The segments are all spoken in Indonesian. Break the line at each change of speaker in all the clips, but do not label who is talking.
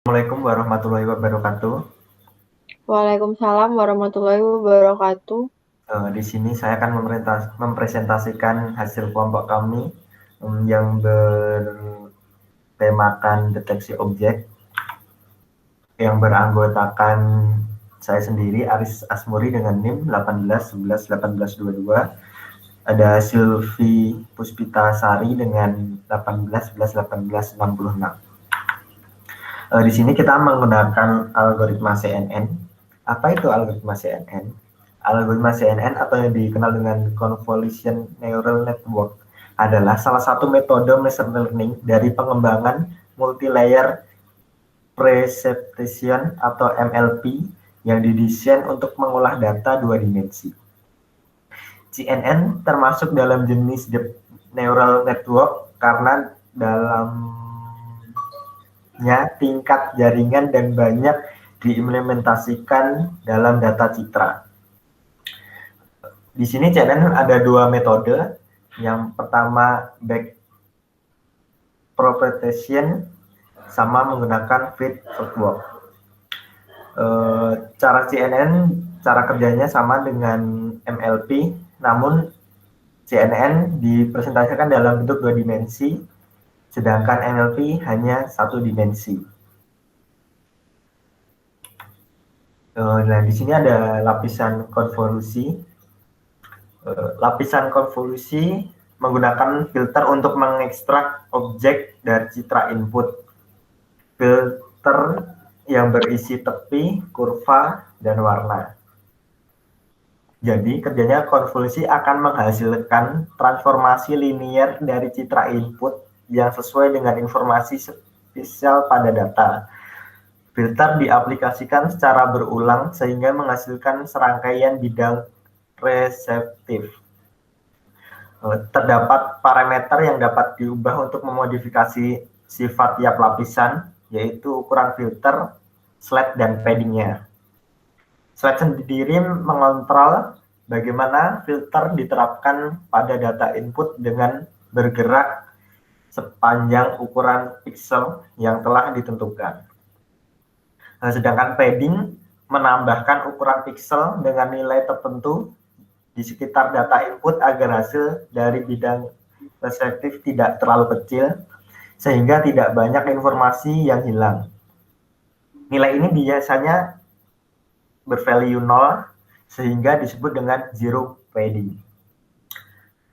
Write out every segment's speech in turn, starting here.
Assalamualaikum warahmatullahi wabarakatuh.
Waalaikumsalam warahmatullahi wabarakatuh.
Di sini saya akan mempresentasikan hasil kelompok kami yang bertemakan deteksi objek, yang beranggotakan saya sendiri Aris Asmuri dengan NIM 18111822. Ada Silvi Puspita Sari dengan 18111866. Di sini kita menggunakan algoritma CNN. Apa itu algoritma CNN? Algoritma CNN atau yang dikenal dengan Convolution Neural Network adalah salah satu metode machine learning dari pengembangan multi-layer precipitation atau MLP yang didesain untuk mengolah data dua dimensi. CNN termasuk dalam jenis deep neural network karena dalamnya tingkat jaringan dan banyak diimplementasikan dalam data citra. Di sini CNN ada dua metode. Yang pertama back propagation sama menggunakan feedback. Cara CNN, cara kerjanya sama dengan MLP, namun CNN dipresentasikan dalam bentuk dua dimensi, sedangkan MLP hanya satu dimensi. Nah, di sini ada lapisan konvolusi. Lapisan konvolusi menggunakan filter untuk mengekstrak objek dari citra input. Filter yang berisi tepi, kurva, dan warna. Jadi kerjanya konvolusi akan menghasilkan transformasi linier dari citra input yang sesuai dengan informasi spesial pada data. Filter diaplikasikan secara berulang sehingga menghasilkan serangkaian bidang reseptif. Terdapat parameter yang dapat diubah untuk memodifikasi sifat tiap lapisan, yaitu ukuran filter, slide, dan paddingnya. Slide sendiri mengontrol bagaimana filter diterapkan pada data input dengan bergerak sepanjang ukuran pixel yang telah ditentukan. Sedangkan padding menambahkan ukuran pixel dengan nilai tertentu di sekitar data input agar hasil dari bidang reseptif tidak terlalu kecil sehingga tidak banyak informasi yang hilang. Nilai ini biasanya bervalue 0 sehingga disebut dengan zero padding.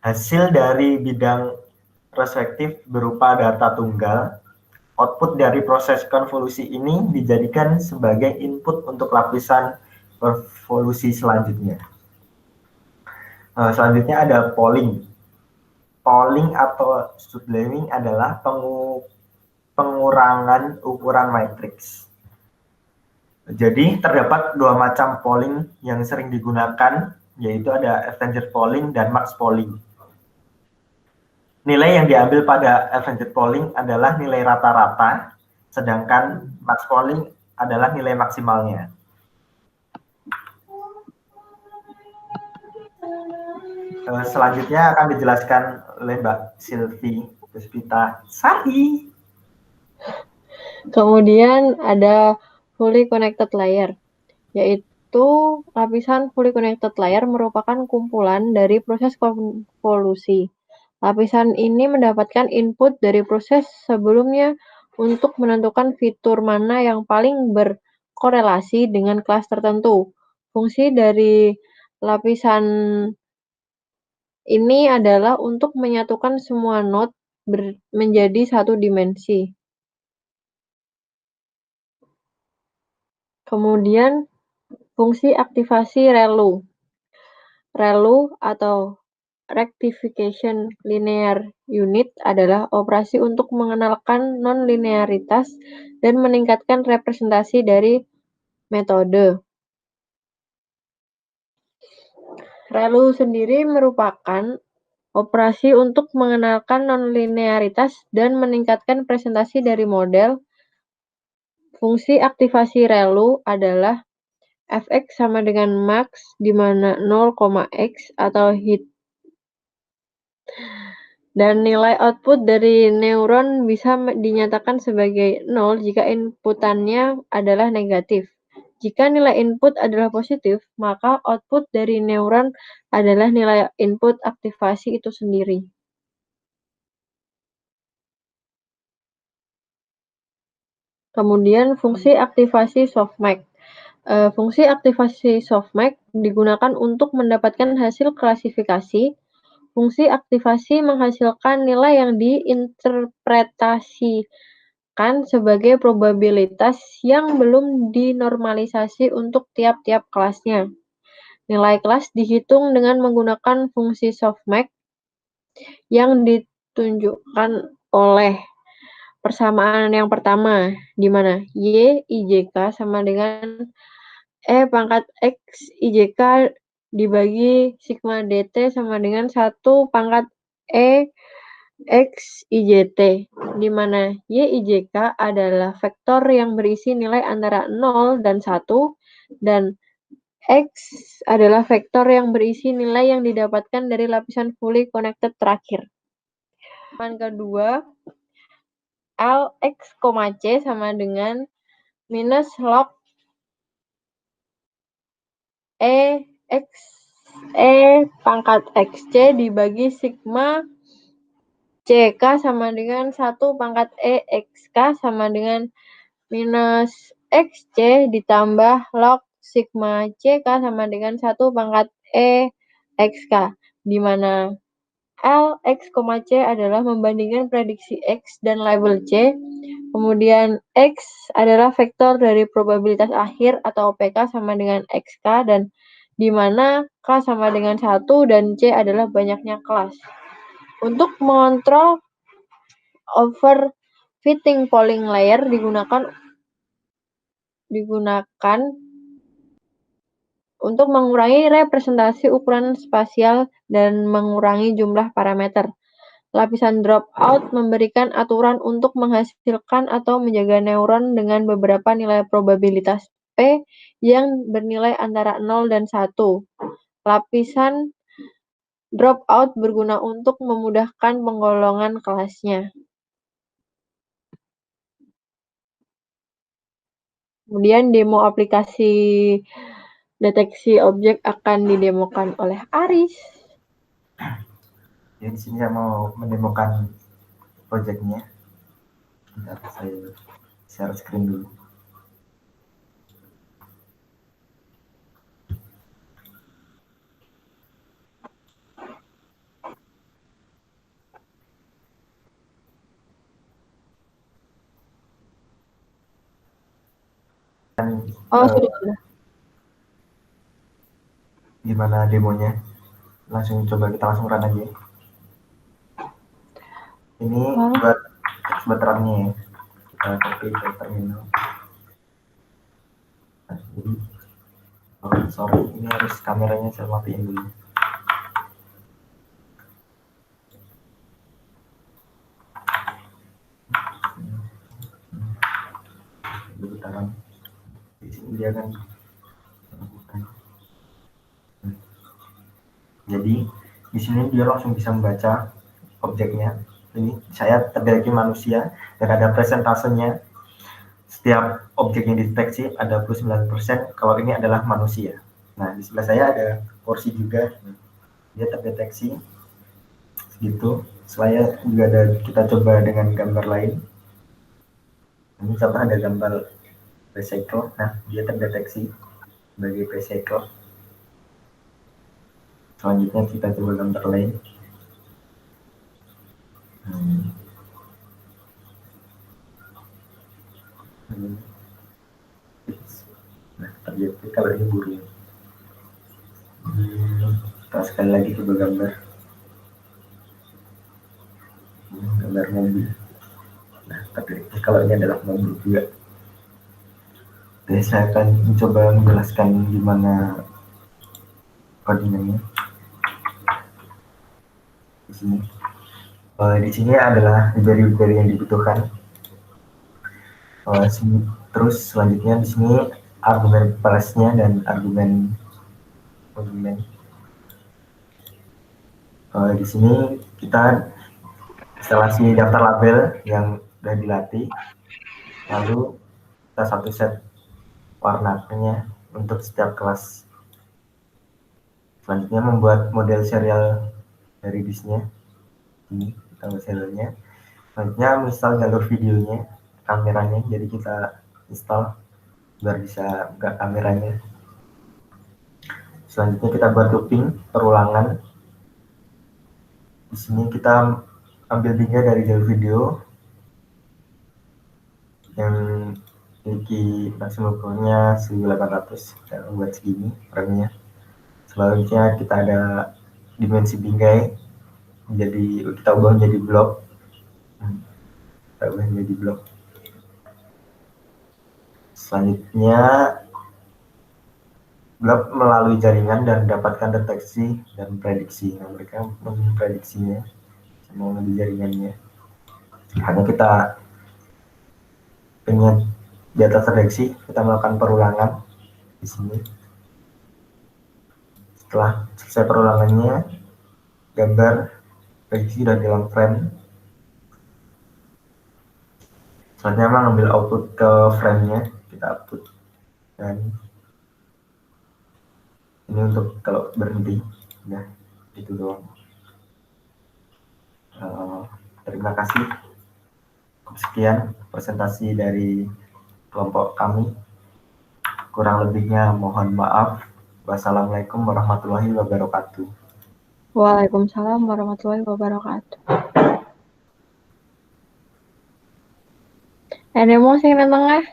Hasil dari bidang reseptif berupa data tunggal. Output dari proses konvolusi ini dijadikan sebagai input untuk lapisan konvolusi selanjutnya. Selanjutnya ada polling. Polling atau subliming adalah pengurangan ukuran matriks. Jadi terdapat dua macam polling yang sering digunakan, yaitu ada Avenger polling dan Max polling. Nilai yang diambil pada Avenger polling adalah nilai rata-rata, sedangkan Max polling adalah nilai maksimalnya. Selanjutnya akan dijelaskan oleh Mbak Silvi Puspita Sari.
Kemudian ada fully connected layer, yaitu lapisan fully connected layer merupakan kumpulan dari proses konvolusi. Lapisan ini mendapatkan input dari proses sebelumnya untuk menentukan fitur mana yang paling berkorelasi dengan kelas tertentu. Fungsi dari lapisan ini adalah untuk menyatukan semua node menjadi satu dimensi. Kemudian fungsi aktivasi ReLU. ReLU atau Rectification Linear Unit adalah operasi untuk mengenalkan non-linearitas dan meningkatkan representasi dari metode. ReLU sendiri merupakan operasi untuk mengenalkan non-linearitas dan meningkatkan presentasi dari model. Fungsi aktivasi ReLU adalah Fx sama dengan max di mana 0, x atau hit Dan nilai output dari neuron bisa dinyatakan sebagai 0 jika inputannya adalah negatif. Jika nilai input adalah positif, maka output dari neuron adalah nilai input aktivasi itu sendiri. Kemudian fungsi aktivasi softmax. Fungsi aktivasi softmax digunakan untuk mendapatkan hasil klasifikasi. Fungsi aktivasi menghasilkan nilai yang diinterpretasikan sebagai probabilitas yang belum dinormalisasi untuk tiap-tiap kelasnya. Nilai kelas dihitung dengan menggunakan fungsi softmax yang ditunjukkan oleh persamaan yang pertama, di mana Y IJK sama dengan E pangkat X IJK dibagi sigma DT sama dengan 1 pangkat E X IJT, di mana Y IJK adalah vektor yang berisi nilai antara 0 dan 1, dan X adalah vektor yang berisi nilai yang didapatkan dari lapisan fully connected terakhir. Yang kedua, Lx, C sama dengan minus log X E pangkat XC dibagi sigma CK sama dengan 1 pangkat EXK sama dengan minus XC ditambah log sigma CK sama dengan 1 pangkat EXK, di mana L, X, C adalah membandingkan prediksi X dan label C, kemudian X adalah vektor dari probabilitas akhir atau PK sama dengan XK, dan di mana K sama dengan 1 dan C adalah banyaknya kelas. Untuk mengontrol overfitting polling layer digunakan untuk mengurangi representasi ukuran spasial dan mengurangi jumlah parameter. Lapisan dropout memberikan aturan untuk menghasilkan atau menjaga neuron dengan beberapa nilai probabilitas P yang bernilai antara 0 dan 1. Lapisan dropout berguna untuk memudahkan penggolongan kelasnya. Kemudian demo aplikasi deteksi objek akan didemokan oleh Aris.
Ya, di sini saya mau mendemokan projectnya. Bentar, saya share screen dulu.
Sudah.
Gimana demonya? Langsung coba kita langsung run aja. Ini buat terangnya ya. Kita copy ke terminal. Nah, jadi sorry, ini harus kameranya saya matiin dulu. Putaran di sini dia kan. Jadi di sini dia langsung bisa membaca objeknya. Ini saya terdeteksi manusia dan ada presentasenya. Setiap objek yang dideteksi ada 29% kalau ini adalah manusia. Nah, di sebelah saya ada kursi juga. Dia terdeteksi segitu. Saya juga ada, kita coba dengan gambar lain. Ini contoh ada gambar recycle. Nah, dia terdeteksi sebagai recycle. Selanjutnya kita coba gambar lain. Nah, terjadi kalau ini burung. Kita sekali lagi coba gambar mobil. Nah, tapi kalau ini adalah mobil juga. Jadi saya akan mencoba menjelaskan gimana codingannya. Di sini adalah library yang dibutuhkan. Terus selanjutnya di sini argumen parse-nya dan argumen monumen. Di sini kita instalasi daftar label yang sudah dilatih, lalu kita satu set warnanya untuk setiap kelas. Selanjutnya membuat model serial dari disknya, ini kita serialnya. Selanjutnya install jalur videonya, kameranya, jadi kita install biar bisa buka kameranya. Selanjutnya kita buat looping perulangan. Di sini kita ambil tiga dari jalur video yang memiliki maksimum powernya 1800, kita buat segini frame-nya. Selanjutnya kita ada dimensi bingkai, kita ubah menjadi blok, Selanjutnya blok melalui jaringan dan mendapatkan deteksi dan prediksi. Nah, mereka memprediksinya melalui jaringannya. Hanya kita pengen di atas terdeteksi, kita melakukan perulangan di sini. Setelah selesai perulangannya, gambar prediksi sudah dalam frame. Selanjutnya mengambil output ke frame-nya, kita output, dan ini untuk kalau berhenti. Nah, itu doang. Terima kasih. Sekian presentasi dari kelompok kami. Kurang lebihnya mohon maaf. Wassalamualaikum warahmatullahi wabarakatuh.
Waalaikumsalam warahmatullahi wabarakatuh. Ada mau sing nang tengah?